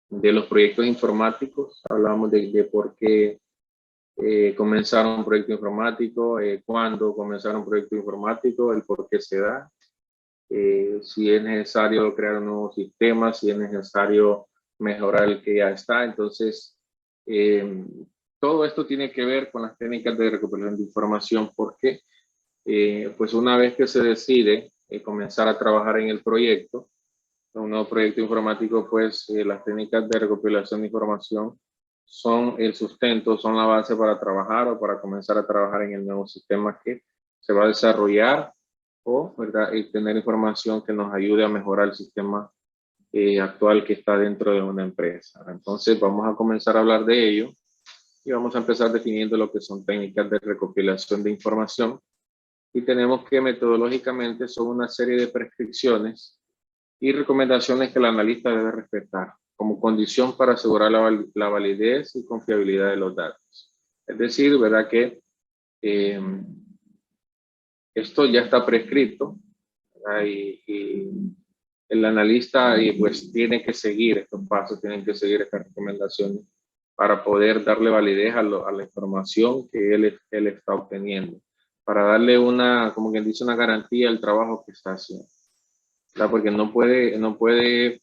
de los proyectos informáticos. Hablamos de por qué comenzar un proyecto informático, cuándo comenzar un proyecto informático, el por qué se da, si es necesario crear un nuevo sistema, si es necesario mejorar el que ya está. Entonces, todo esto tiene que ver con las técnicas de recuperación de información, porque pues una vez que se decide comenzar a trabajar en el proyecto, un nuevo proyecto informático, pues las técnicas de recopilación de información son el sustento, son la base para trabajar o para comenzar a trabajar en el nuevo sistema que se va a desarrollar, o ¿verdad? Y tener información que nos ayude a mejorar el sistema actual que está dentro de una empresa. Entonces vamos a comenzar a hablar de ello y vamos a empezar definiendo lo que son técnicas de recopilación de información. Y tenemos que metodológicamente son una serie de prescripciones y recomendaciones que el analista debe respetar como condición para asegurar la validez y confiabilidad de los datos. Es decir, ¿verdad? Que esto ya está prescrito, y el analista pues tiene que seguir estos pasos, tienen que seguir estas recomendaciones para poder darle validez a la información que él está obteniendo, para darle una, como quien dice, una garantía al trabajo que está haciendo. ¿Verdad? Porque no puede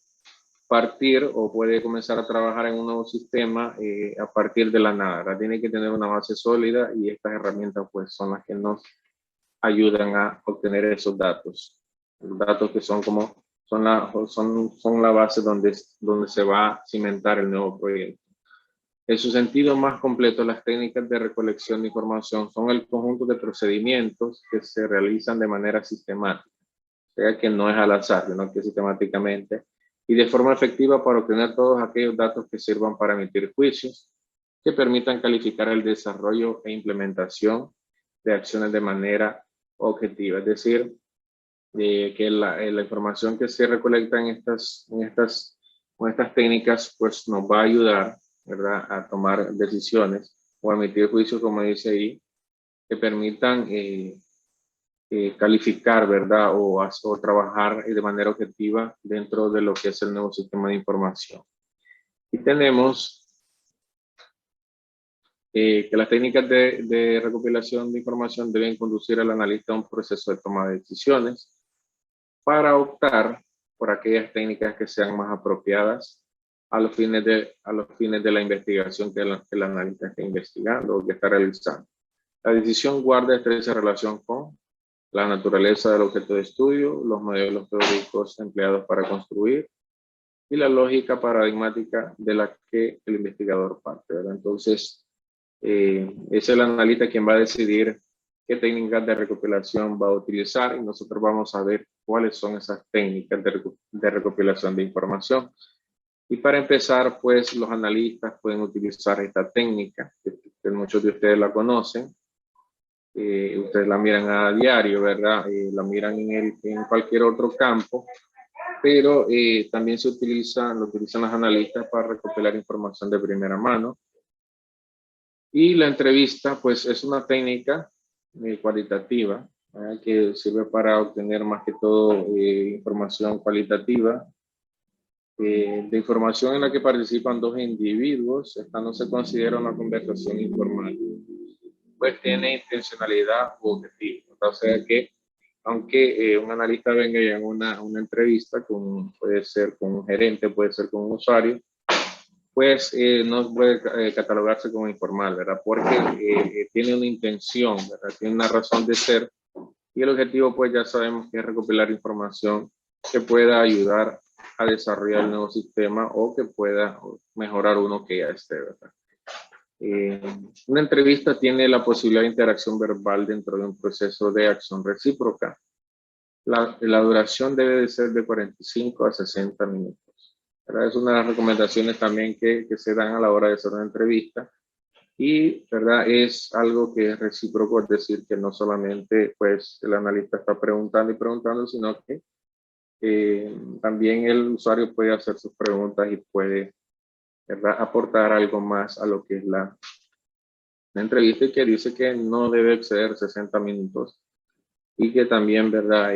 partir o puede comenzar a trabajar en un nuevo sistema a partir de la nada, ¿verdad? Tiene que tener una base sólida, y estas herramientas pues son las que nos ayudan a obtener esos datos. Los datos que son la base donde se va a cimentar el nuevo proyecto. En su sentido más completo, las técnicas de recolección de información son el conjunto de procedimientos que se realizan de manera sistemática, o sea que no es al azar, sino que sistemáticamente y de forma efectiva para obtener todos aquellos datos que sirvan para emitir juicios que permitan calificar el desarrollo e implementación de acciones de manera objetiva. Es decir, que la información que se recolecta con estas técnicas pues nos va a ayudar, ¿verdad?, a tomar decisiones o a emitir juicios, como dice ahí, que permitan calificar, ¿verdad?, o trabajar de manera objetiva dentro de lo que es el nuevo sistema de información. Y tenemos que las técnicas de recopilación de información deben conducir al analista a un proceso de toma de decisiones para optar por aquellas técnicas que sean más apropiadas a los fines de la investigación que el analista está investigando o que está realizando. La decisión guarda estrecha relación con la naturaleza del objeto de estudio, los modelos teóricos empleados para construir y la lógica paradigmática de la que el investigador parte, ¿verdad? Entonces, es el analista quien va a decidir qué técnicas de recopilación va a utilizar, y nosotros vamos a ver cuáles son esas técnicas de recopilación de información. Y para empezar, pues los analistas pueden utilizar esta técnica, que muchos de ustedes la conocen. Ustedes la miran a diario, ¿verdad? La miran en cualquier otro campo, pero también lo utilizan los analistas para recopilar información de primera mano. Y la entrevista, pues, es una técnica cualitativa, ¿verdad?, que sirve para obtener más que todo información cualitativa, de información en la que participan dos individuos. Esta no se considera una conversación informal, pues tiene intencionalidad u objetivo. O sea que, aunque un analista venga y haga una entrevista, puede ser con un gerente, puede ser con un usuario, pues no puede catalogarse como informal, ¿verdad? Porque tiene una intención, ¿verdad? Tiene una razón de ser, y el objetivo, pues ya sabemos que es recopilar información que pueda ayudar a desarrollar el nuevo sistema o que pueda mejorar uno que ya esté, ¿verdad? Una entrevista tiene la posibilidad de interacción verbal dentro de un proceso de acción recíproca. La duración debe de ser de 45 a 60 minutos. ¿Verdad? Es una de las recomendaciones también que se dan a la hora de hacer una entrevista, y ¿verdad?, es algo que es recíproco, es decir, que no solamente pues el analista está preguntando y preguntando, sino que también el usuario puede hacer sus preguntas y puede, ¿verdad?, aportar algo más a lo que es la entrevista, y que dice que no debe exceder 60 minutos y que también, ¿verdad?,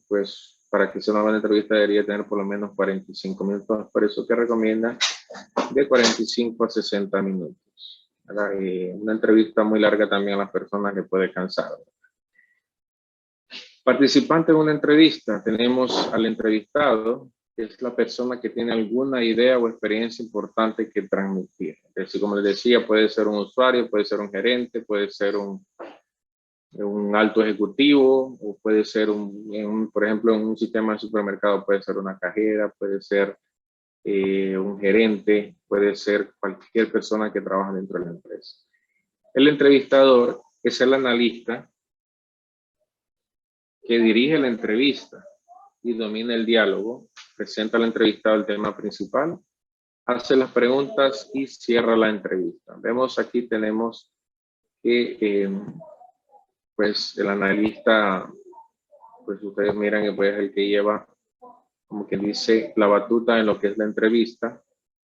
pues para que sea una buena entrevista debería tener por lo menos 45 minutos. Por eso que recomienda de 45 a 60 minutos. Una entrevista muy larga también a las personas que puede cansar. Participante en una entrevista, tenemos al entrevistado, que es la persona que tiene alguna idea o experiencia importante que transmitir. Es decir, como les decía, puede ser un usuario, puede ser un gerente, puede ser un alto ejecutivo, o puede ser por ejemplo, en un sistema de supermercado puede ser una cajera, puede ser un gerente, puede ser cualquier persona que trabaja dentro de la empresa. El entrevistador es el analista que dirige la entrevista y domina el diálogo, presenta al entrevistado el tema principal, hace las preguntas y cierra la entrevista. Vemos aquí tenemos que pues el analista, pues ustedes miran que pues, es el que lleva, como quien dice, la batuta en lo que es la entrevista,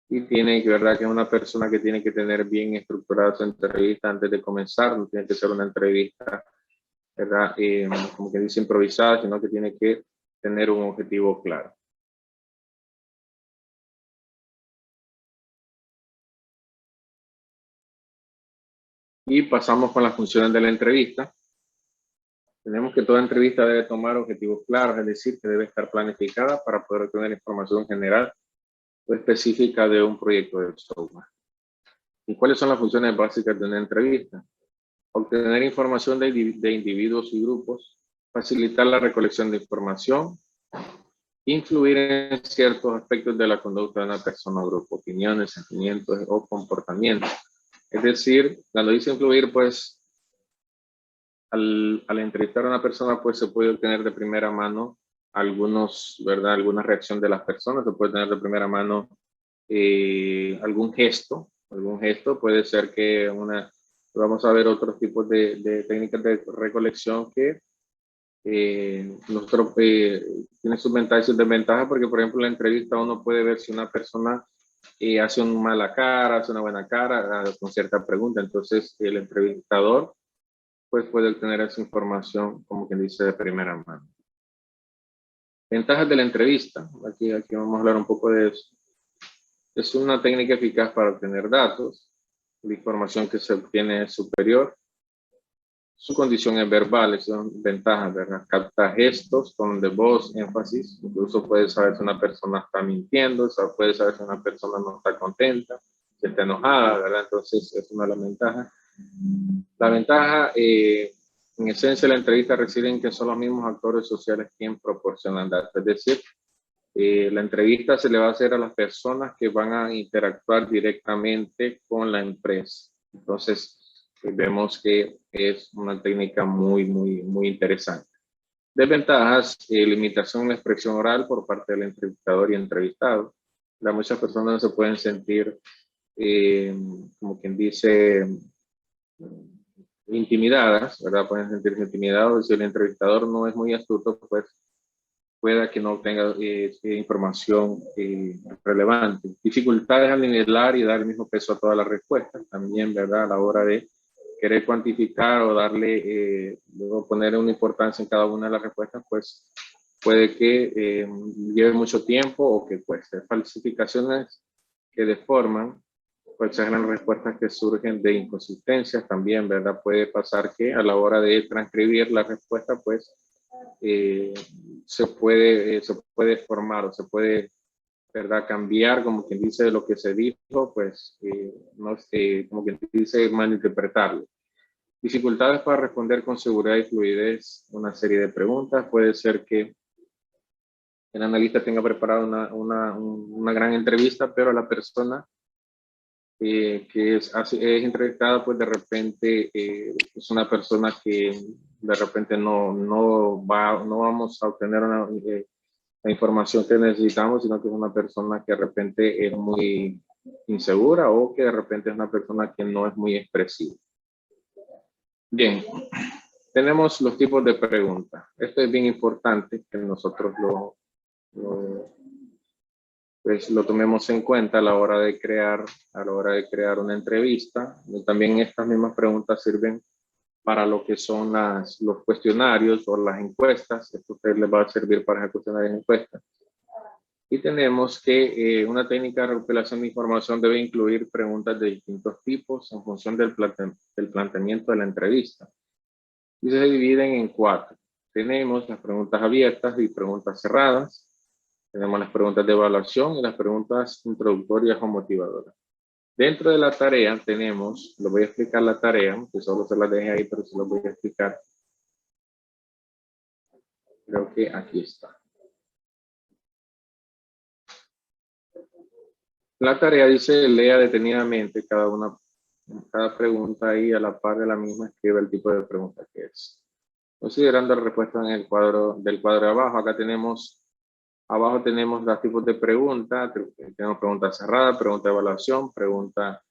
y tiene que, verdad, que es una persona que tiene que tener bien estructurada su entrevista antes de comenzar. No tiene que ser una entrevista, verdad, como que dice, improvisada, sino que tiene que tener un objetivo claro. Y pasamos con las funciones de la entrevista. Tenemos que toda entrevista debe tomar objetivos claros, es decir, que debe estar planificada para poder obtener información general o específica de un proyecto de software. ¿Y cuáles son las funciones básicas de una entrevista? Obtener información de individuos y grupos, facilitar la recolección de información, influir en ciertos aspectos de la conducta de una persona o grupo, opiniones, sentimientos o comportamientos. Es decir, cuando dice influir, pues al entrevistar a una persona, pues se puede obtener de primera mano alguna reacción de las personas, se puede tener de primera mano algún gesto puede ser que vamos a ver otros tipos de técnicas de recolección que tiene sus ventajas y sus desventajas, porque por ejemplo en la entrevista uno puede ver si una persona hace una mala cara, hace una buena cara con cierta pregunta, entonces el entrevistador pues puede obtener esa información, como quien dice, de primera mano. Ventajas de la entrevista, aquí vamos a hablar un poco de eso. Es una técnica eficaz para obtener datos, la información que se obtiene es superior, su condición es verbal, son ventajas, ¿verdad? Capta gestos, tono de voz, énfasis, incluso puede saber si una persona está mintiendo, puede saber si una persona no está contenta, si está enojada, ¿verdad? Entonces es una de las ventajas. La ventaja, en esencia, la entrevista reside que son los mismos actores sociales quienes proporcionan datos, es decir, la entrevista se le va a hacer a las personas que van a interactuar directamente con la empresa. Entonces, vemos que es una técnica muy interesante. Desventajas, limitación en la expresión oral por parte del entrevistador y entrevistado. Muchas personas se pueden sentir, como quien dice, intimidadas, ¿verdad? Pueden sentirse intimidados. Si el entrevistador no es muy astuto, pues pueda que no obtenga información relevante. Dificultades al nivelar y dar el mismo peso a todas las respuestas, también, ¿verdad? A la hora de querer cuantificar o darle, luego poner una importancia en cada una de las respuestas, pues puede que lleve mucho tiempo o que cueste. Falsificaciones que deforman, pues eran respuestas que surgen de inconsistencias también, ¿verdad? Puede pasar que a la hora de transcribir la respuesta, pues se puede formar o se puede, ¿verdad?, cambiar, como quien dice, lo que se dijo, pues, no, como quien dice, malinterpretarlo. Dificultades para responder con seguridad y fluidez una serie de preguntas. Puede ser que el analista tenga preparado una gran entrevista, pero la persona que es entrevistada, pues de repente es una persona que de repente no vamos a obtener la información que necesitamos, sino que es una persona que de repente es muy insegura o que de repente es una persona que no es muy expresiva. Bien, tenemos los tipos de preguntas. Esto es bien importante que nosotros pues lo tomemos en cuenta a la hora de crear una entrevista. Y también estas mismas preguntas sirven para lo que son los cuestionarios o las encuestas. Esto a ustedes les va a servir para ejecutar las encuestas. Y tenemos que una técnica de recopilación de información debe incluir preguntas de distintos tipos en función del planteamiento de la entrevista. Y se dividen en 4. Tenemos las preguntas abiertas y preguntas cerradas. Tenemos las preguntas de evaluación y las preguntas introductorias o motivadoras. Dentro de la tarea tenemos, lo voy a explicar la tarea, que solo se la dejé ahí, pero se lo voy a explicar. Creo que aquí está. La tarea dice, lea detenidamente cada pregunta y a la par de la misma escribe el tipo de pregunta que es. Considerando la respuesta en el cuadro de abajo, abajo tenemos los tipos de preguntas. Tenemos pregunta cerrada, pregunta de evaluación, pregunta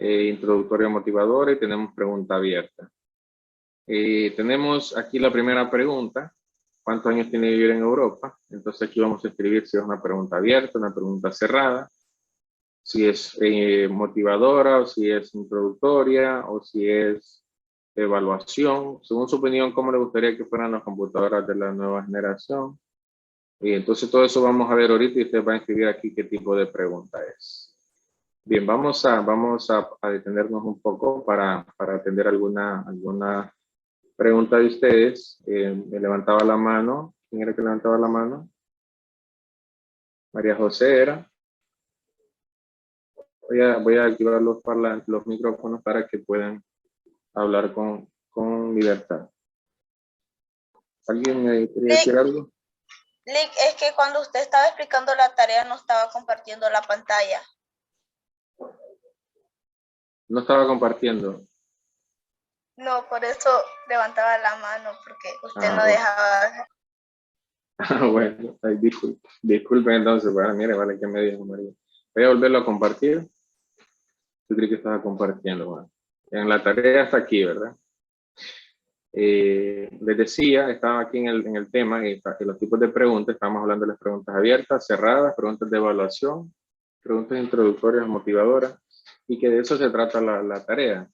introductoria motivadora y tenemos pregunta abierta. Tenemos aquí la primera pregunta. ¿Cuántos años tiene vivir en Europa? Entonces aquí vamos a escribir si es una pregunta abierta, una pregunta cerrada, si es motivadora o si es introductoria o si es evaluación. Según su opinión, ¿cómo le gustaría que fueran las computadoras de la nueva generación? Y entonces todo eso vamos a ver ahorita y usted va a escribir aquí qué tipo de pregunta es. Bien, vamos a detenernos un poco para atender alguna pregunta de ustedes. Me levantaba la mano. ¿Quién era que levantaba la mano? María José era. Voy a activar los micrófonos para que puedan hablar con libertad. ¿Alguien me quería decir algo? Lick, es que cuando usted estaba explicando la tarea no estaba compartiendo la pantalla. No estaba compartiendo. No, por eso levantaba la mano, porque usted no Bueno. dejaba. Bueno, disculpe entonces. Bueno, mire, vale que me dijo María. Voy a volverlo a compartir. Yo creí que estaba compartiendo. Bueno. En la tarea está aquí, ¿verdad? Les decía, estaba aquí en el tema, en los tipos de preguntas. Estamos hablando de las preguntas abiertas, cerradas, preguntas de evaluación, preguntas introductorias, motivadoras, y que de eso se trata la tarea.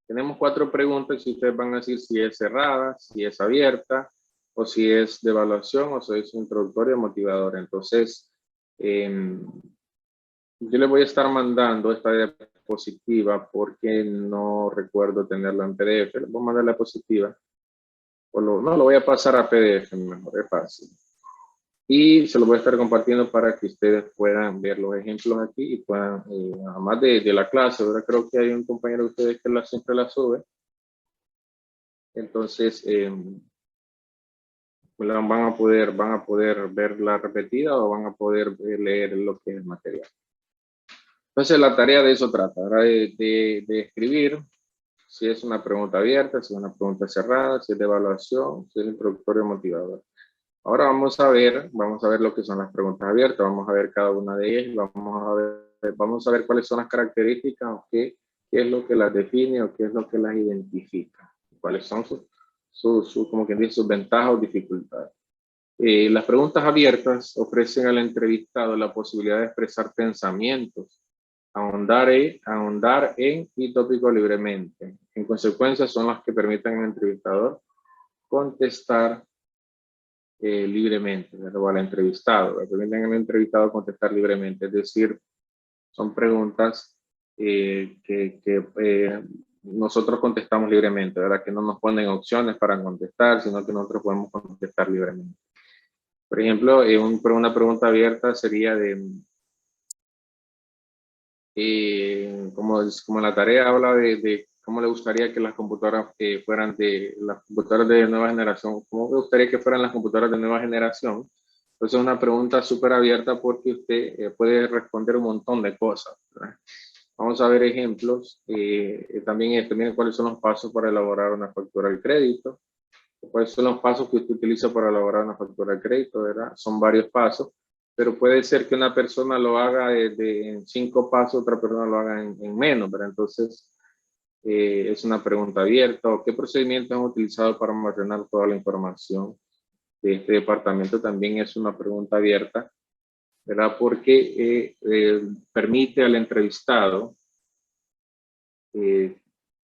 Tenemos 4 preguntas y ustedes van a decir si es cerrada, si es abierta, o si es de evaluación, o si es introductoria o motivadora. Entonces, yo les voy a estar mandando esta diapositiva porque no recuerdo tenerla en PDF. Les voy a mandar la diapositiva. No, lo voy a pasar a PDF, mejor, es fácil. Y se lo voy a estar compartiendo para que ustedes puedan ver los ejemplos aquí y puedan, además de la clase, ahora creo que hay un compañero de ustedes que siempre la sube. Entonces, van a poder verla repetida o van a poder leer lo que es el material. Entonces, la tarea de eso trata, ahora de escribir si es una pregunta abierta, si es una pregunta cerrada, si es de evaluación, si es introductorio o motivador. Ahora vamos a ver lo que son las preguntas abiertas, vamos a ver cada una de ellas, vamos a ver cuáles son las características o qué es lo que las define o qué es lo que las identifica, cuáles son como quien dice, sus ventajas o dificultades. Las preguntas abiertas ofrecen al entrevistado la posibilidad de expresar pensamientos, ahondar en y tópico libremente. En consecuencia, son las que permiten al entrevistador contestar libremente, o al entrevistado, permiten al entrevistado contestar libremente, es decir, son preguntas que nosotros contestamos libremente, ¿verdad? Que no nos ponen opciones para contestar, sino que nosotros podemos contestar libremente. Por ejemplo, una pregunta abierta sería como la tarea habla de cómo le gustaría que las computadoras fueran las computadoras de nueva generación, cómo le gustaría que fueran las computadoras de nueva generación. Entonces es una pregunta súper abierta porque usted puede responder un montón de cosas, ¿verdad? Vamos a ver ejemplos. También cuáles son los pasos para elaborar una factura de crédito. ¿Cuáles son los pasos que usted utiliza para elaborar una factura de crédito, verdad? Son varios pasos, pero puede ser que una persona lo haga en 5 pasos, otra persona lo haga en menos, ¿verdad? Entonces, es una pregunta abierta. ¿O qué procedimientos han utilizado para almacenar toda la información de este departamento? También es una pregunta abierta, ¿verdad? Porque permite al entrevistado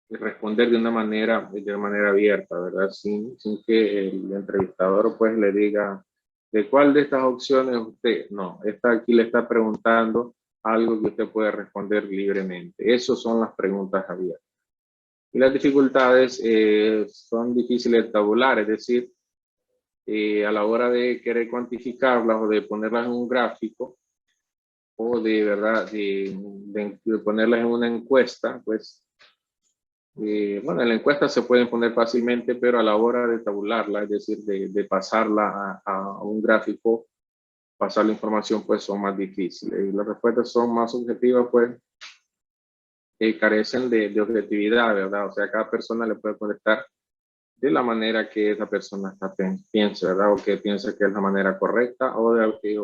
responder de una manera abierta, ¿verdad? Sin que el entrevistador pues le diga ¿De cuál de estas opciones usted? No, esta aquí le está preguntando algo que usted puede responder libremente. Esas son las preguntas abiertas. Y las dificultades son difíciles de tabular, es decir, a la hora de querer cuantificarlas o de ponerlas en un gráfico o de verdad de ponerlas en una encuesta, pues bueno, en la encuesta se pueden poner fácilmente, pero a la hora de tabularla, es decir, de pasarla a un gráfico, pasar la información, pues son más difíciles. Y las respuestas son más objetivas, pues carecen de objetividad, ¿verdad? O sea, cada persona le puede contestar de la manera que esa persona piensa, ¿verdad? O que piensa que es la manera correcta, o de que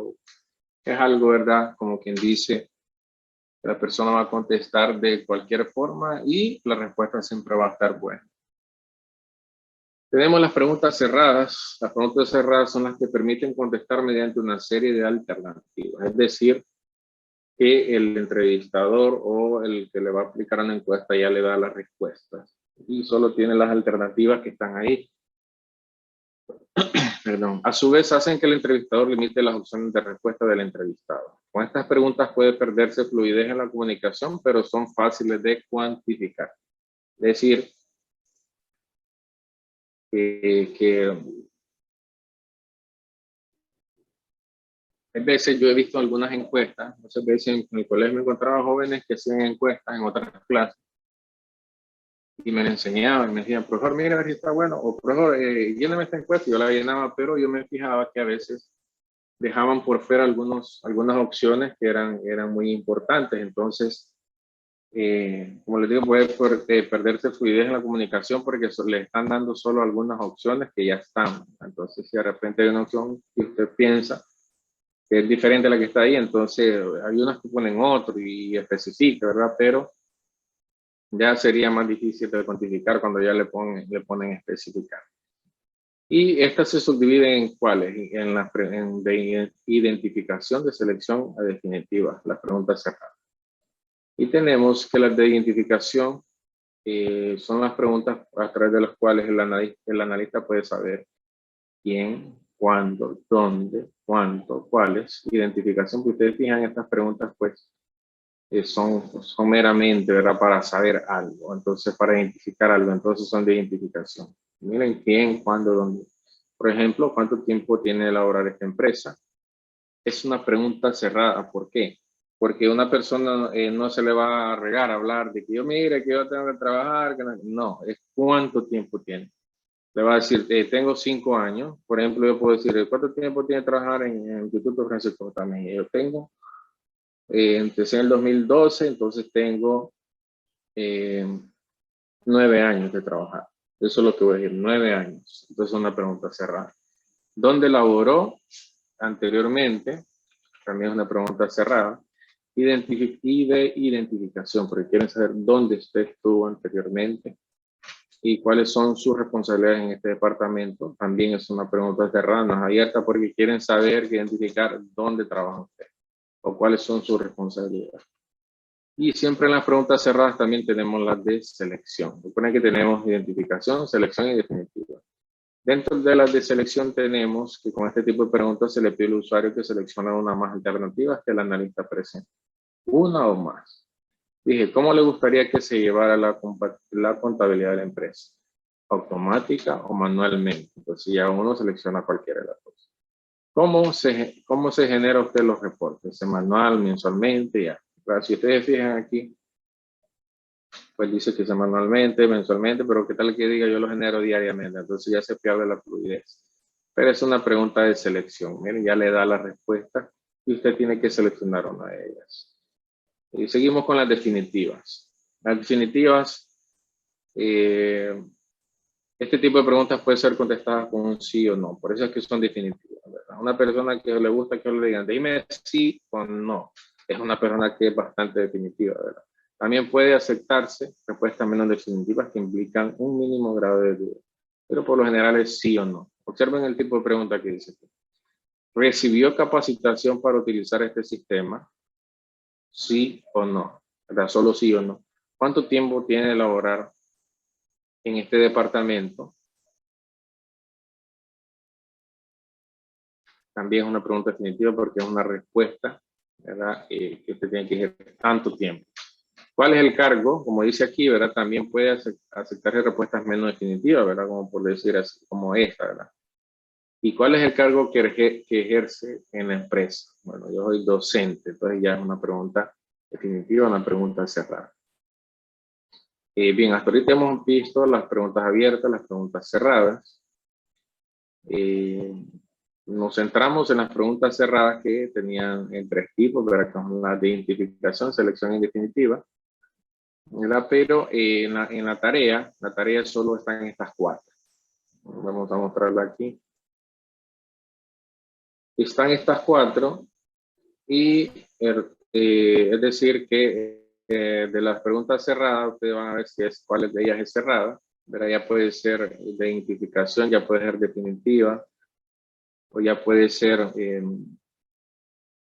es algo, ¿verdad? Como quien dice, la persona va a contestar de cualquier forma y la respuesta siempre va a estar buena. Tenemos las preguntas cerradas. Las preguntas cerradas son las que permiten contestar mediante una serie de alternativas. Es decir, que el entrevistador o el que le va a aplicar una encuesta ya le da las respuestas. Y solo tiene las alternativas que están ahí. Perdón. A su vez, hacen que el entrevistador limite las opciones de respuesta del entrevistado. Con estas preguntas puede perderse fluidez en la comunicación, pero son fáciles de cuantificar. Es decir, que a veces yo he visto algunas encuestas, muchas veces en el colegio me encontraba jóvenes que hacían encuestas en otras clases y me la enseñaban, me decían, profesor, mira a ver si está bueno, o profesor, lléname esta encuesta, y yo la llenaba, pero yo me fijaba que a veces dejaban por fuera algunas opciones que eran muy importantes. Entonces, como les digo, puede perderse fluidez en la comunicación porque le están dando solo algunas opciones que ya están. Entonces, si de repente hay una opción que usted piensa que es diferente a la que está ahí, entonces hay unas que ponen otro y especifica, ¿verdad? Pero ya sería más difícil de cuantificar cuando ya le ponen especificar. Y estas se subdividen en cuáles, de identificación, de selección a definitiva, las preguntas cerradas. Y tenemos que las de identificación son las preguntas a través de las cuales el analista puede saber quién, cuándo, dónde, cuánto, cuáles. Identificación, que ustedes fijan, estas preguntas pues son meramente, ¿verdad? Para saber algo, entonces para identificar algo, entonces son de identificación. Miren quién, cuándo, dónde. Por ejemplo, ¿cuánto tiempo tiene de elaborar esta empresa? Es una pregunta cerrada. ¿Por qué? Porque una persona no se le va a regar a hablar de que yo mire, que yo tengo que trabajar. Que no, es cuánto tiempo tiene. Le va a decir, tengo 5 años. Por ejemplo, yo puedo decir, ¿cuánto tiempo tiene que trabajar en el Instituto Francisco también? Yo tengo, empecé en el 2012, entonces tengo 9 años de trabajar. Eso es lo que voy a decir, 9 años. Entonces es una pregunta cerrada. ¿Dónde laboró anteriormente? También es una pregunta cerrada. Y de identificación, porque quieren saber dónde usted estuvo anteriormente y cuáles son sus responsabilidades en este departamento. También es una pregunta cerrada, no es abierta, porque quieren saber, identificar dónde trabaja usted o cuáles son sus responsabilidades. Y siempre en las preguntas cerradas también tenemos las de selección. Recuerden que tenemos identificación, selección y definitiva. Dentro de las de selección tenemos que con este tipo de preguntas se le pide al usuario que seleccione una más alternativas que el analista presente. Una o más. Dije, ¿cómo le gustaría que se llevara la contabilidad de la empresa? ¿Automática o manualmente? Entonces ya uno selecciona cualquiera de las dos. ¿Cómo se genera usted los reportes? ¿Manual, mensualmente? Ya. Pero si ustedes fijan aquí, pues dice que sea manualmente, mensualmente, pero ¿qué tal que diga yo lo genero diariamente? Entonces ya se pierde la fluidez. Pero es una pregunta de selección. Miren, ya le da la respuesta y usted tiene que seleccionar una de ellas. Y seguimos con las definitivas. Las definitivas, este tipo de preguntas puede ser contestadas con un sí o no. Por eso es que son definitivas, ¿verdad? Una persona que le gusta que le digan, dime sí o no, es una persona que es bastante definitiva, ¿verdad? También puede aceptarse respuestas menos definitivas que implican un mínimo grado de duda, pero por lo general es sí o no. Observen el tipo de pregunta que dice. ¿Recibió capacitación para utilizar este sistema? Sí o no, ¿verdad? Solo sí o no. ¿Cuánto tiempo tiene de laborar en este departamento? también es una pregunta definitiva porque es una respuesta, ¿verdad? Que usted tiene que ejercer tanto tiempo. ¿Cuál es el cargo? Como dice aquí, ¿verdad? También puede aceptar respuestas menos definitivas, ¿verdad? Como por decir así, como esta, ¿verdad? ¿Y cuál es el cargo que ejerce en la empresa? Bueno, yo soy docente, entonces ya es una pregunta definitiva, una pregunta cerrada. Bien, hasta ahorita hemos visto las preguntas abiertas, las preguntas cerradas. Nos centramos en las preguntas cerradas que tenían en 3 tipos, ¿verdad? Con la de identificación, selección y definitiva, ¿verdad? Pero en la tarea solo están estas 4. Vamos a mostrarla aquí. Están estas 4 y es decir que de las preguntas cerradas ustedes van a ver cuál de ellas es cerrada, ¿verdad? Ya puede ser de identificación, ya puede ser definitiva o ya puede ser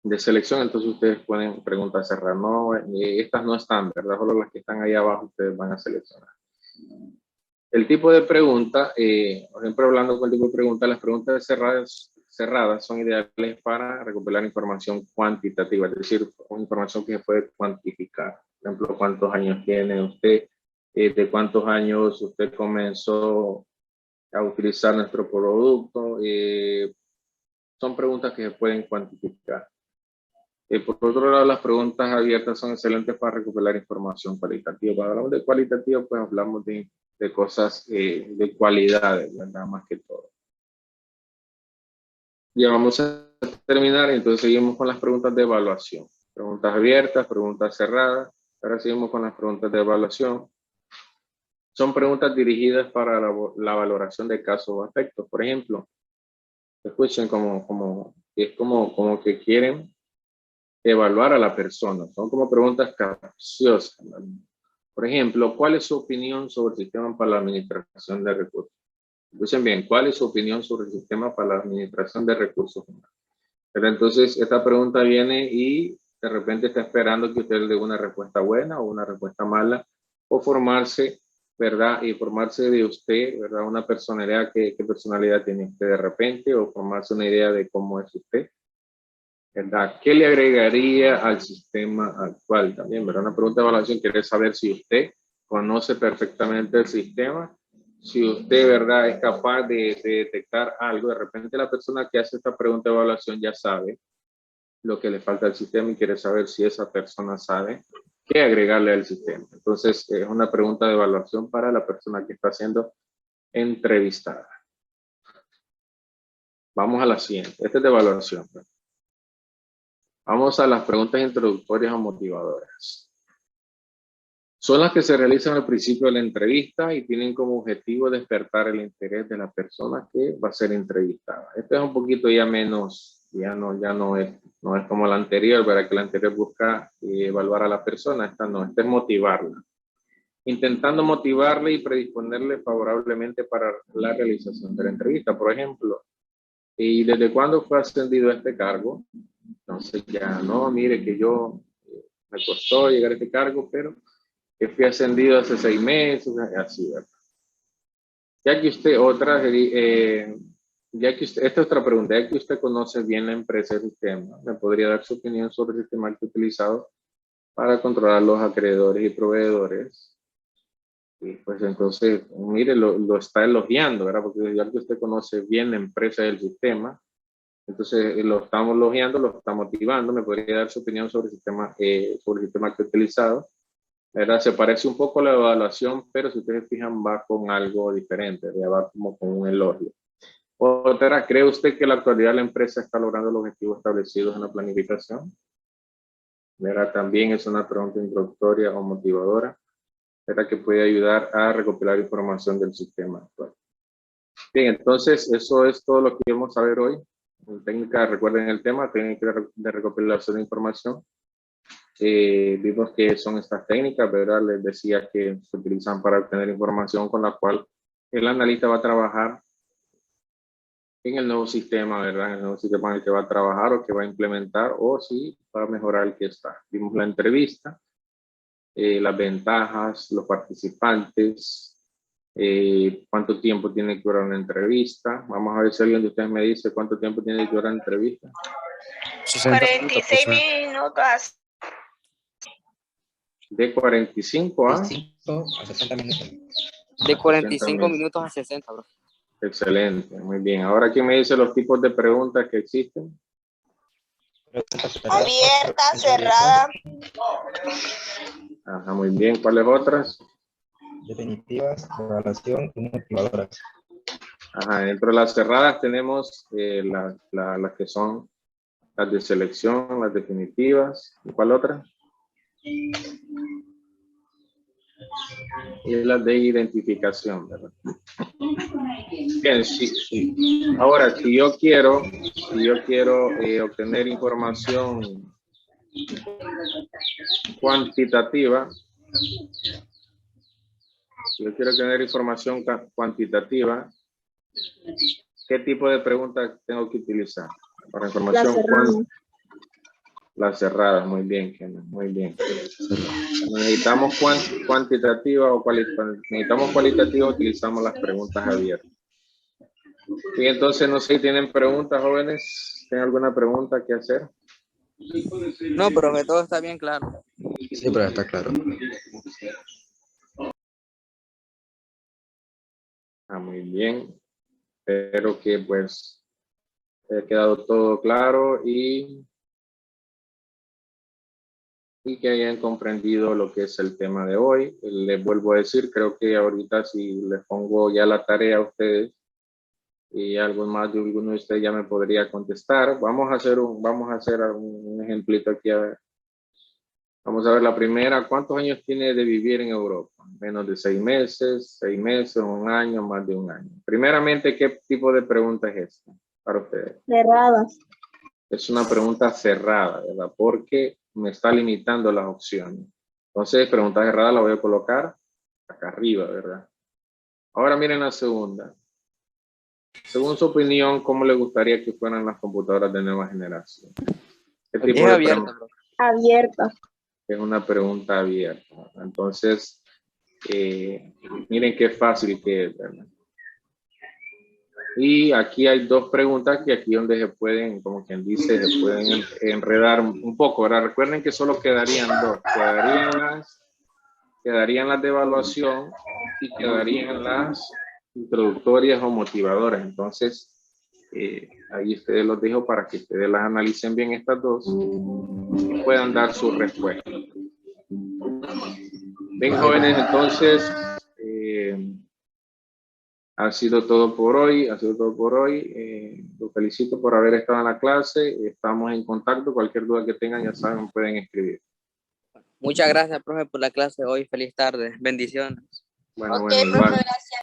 de selección, entonces ustedes pueden preguntas cerradas. No, estas no están, ¿verdad? Solo las que están ahí abajo ustedes van a seleccionar. El tipo de pregunta, por ejemplo, hablando con el tipo de pregunta, las preguntas cerradas son ideales para recopilar información cuantitativa, es decir, información que se puede cuantificar. Por ejemplo, ¿cuántos años tiene usted? ¿De cuántos años usted comenzó a utilizar nuestro producto? Son preguntas que se pueden cuantificar. Por otro lado, las preguntas abiertas son excelentes para recopilar información cualitativa. Cuando hablamos de cualitativa, pues hablamos de cosas de cualidades, ¿verdad? Más que todo. Ya vamos a terminar, entonces seguimos con las preguntas de evaluación. Preguntas abiertas, preguntas cerradas. Ahora seguimos con las preguntas de evaluación. Son preguntas dirigidas para la valoración de casos o aspectos. Por ejemplo, escuchen como que quieren evaluar a la persona. Son como preguntas capciosas. Por ejemplo, ¿cuál es su opinión sobre el sistema para la administración de recursos? Escuchen bien, ¿cuál es su opinión sobre el sistema para la administración de recursos humanos? Pero entonces esta pregunta viene y de repente está esperando que usted le dé una respuesta buena o una respuesta mala, o formarse, ¿verdad? Y formarse de usted, ¿verdad? Una personalidad, ¿qué personalidad tiene usted de repente? O formarse una idea de cómo es usted, ¿verdad? ¿Qué le agregaría al sistema actual también, ¿verdad? Una pregunta de evaluación quiere saber si usted conoce perfectamente el sistema, si usted, ¿verdad?, es capaz de detectar algo. De repente la persona que hace esta pregunta de evaluación ya sabe lo que le falta al sistema y quiere saber si esa persona sabe qué agregarle al sistema. Entonces, es una pregunta de evaluación para la persona que está siendo entrevistada. Vamos a la siguiente. Esta es de evaluación. Vamos a las preguntas introductorias o motivadoras. Son las que se realizan al principio de la entrevista y tienen como objetivo despertar el interés de la persona que va a ser entrevistada. Esto es un poquito ya menos, ya no es como la anterior, ¿verdad? Que la anterior busca evaluar a la persona. Esta no, esta es motivarla. Intentando motivarle y predisponerle favorablemente para la realización de la entrevista. Por ejemplo, ¿y desde cuándo fue ascendido a este cargo? Entonces ya, no, mire que yo me costó llegar a este cargo, pero que fui ascendido hace 6 meses, así, ¿verdad? Ya que usted, esta es otra pregunta, ya que usted conoce bien la empresa y el sistema, ¿me podría dar su opinión sobre el sistema que he utilizado para controlar los acreedores y proveedores? Y pues entonces, mire, lo está elogiando, ¿verdad? Porque ya que usted conoce bien la empresa y el sistema, entonces lo estamos elogiando, lo está motivando, me podría dar su opinión sobre el sistema que he utilizado, ¿verdad? Se parece un poco a la evaluación, pero si ustedes fijan va con algo diferente, ya va como con un elogio. Otra, ¿cree usted que en la actualidad la empresa está logrando los objetivos establecidos en la planificación? ¿Verdad? También es una pregunta introductoria o motivadora, ¿verdad? Que puede ayudar a recopilar información del sistema actual. Bien, entonces eso es todo lo que vamos a ver hoy. En técnica, recuerden el tema, técnica de recopilación de información. Vimos que son estas técnicas, ¿verdad? Les decía que se utilizan para obtener información con la cual el analista va a trabajar en el nuevo sistema, ¿verdad? En el nuevo sistema en el que va a trabajar o que va a implementar, o si va a mejorar el que está. Vimos la entrevista, las ventajas, los participantes, ¿Cuánto tiempo tiene que durar una entrevista? Vamos a ver si alguien de ustedes me dice cuánto tiempo tiene que durar una entrevista. 46 minutos. De 45 a 45 a 60 minutos. De 45 60 minutos a 60, bro. Excelente, muy bien. Ahora, ¿quién me dice los tipos de preguntas que existen? Abierta, cerrada. Ajá, muy bien. ¿Cuáles otras? Definitivas, de evaluación y motivadoras. Ajá, dentro de las cerradas tenemos las que son las de selección, las definitivas. ¿Y cuál otra? Y las de identificación, ¿verdad? Bien, sí. Ahora, si yo quiero obtener información cuantitativa, si yo quiero obtener información cuantitativa, ¿qué tipo de preguntas tengo que utilizar? Para información las cerradas, muy bien, Kena, muy bien. Necesitamos cuantitativa o necesitamos cualitativa, utilizamos las preguntas abiertas. Y entonces, no sé si tienen preguntas, jóvenes. ¿Tienen alguna pregunta que hacer? No, profe, todo está bien claro. Sí, pero está claro. Muy bien. Espero que pues haya quedado todo claro y que hayan comprendido lo que es el tema de hoy. Les vuelvo a decir, creo que ahorita si les pongo ya la tarea a ustedes y algo más de alguno de ustedes ya me podría contestar. Vamos a hacer un ejemplito aquí. A ver. Vamos a ver la primera. ¿Cuántos años tiene de vivir en Europa? Menos de 6 meses, 6 meses, 1 año, más de 1 año. Primeramente, ¿qué tipo de pregunta es esta para ustedes? Cerradas. Es una pregunta cerrada, ¿verdad? Porque me está limitando las opciones. Entonces, pregunta cerrada la voy a colocar acá arriba, ¿verdad? Ahora miren la segunda. Según su opinión, ¿cómo le gustaría que fueran las computadoras de nueva generación? ¿Qué tipo Es de abierta, pregunta? bro. Abierta. Es una pregunta abierta. Entonces, miren qué fácil que es, ¿verdad? Y aquí hay 2 preguntas que aquí donde se pueden, como quien dice, se pueden enredar un poco, ¿verdad? Recuerden que solo quedarían 2. Quedarían las de evaluación y quedarían las introductorias o motivadoras. Entonces, ahí ustedes los dejo para que ustedes las analicen bien estas 2 y puedan dar su respuesta. Bien, jóvenes, entonces, ha sido todo por hoy. Los felicito por haber estado en la clase. Estamos en contacto. Cualquier duda que tengan, ya saben, pueden escribir. Muchas gracias, profe, por la clase de hoy. Feliz tarde. Bendiciones. Bueno, Ok, bueno, profe, igual. gracias.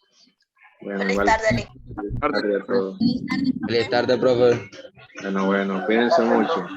Bueno, Feliz igual. tarde, Ale. Feliz tarde a todos. Feliz tarde, profe. Bueno, cuídense mucho.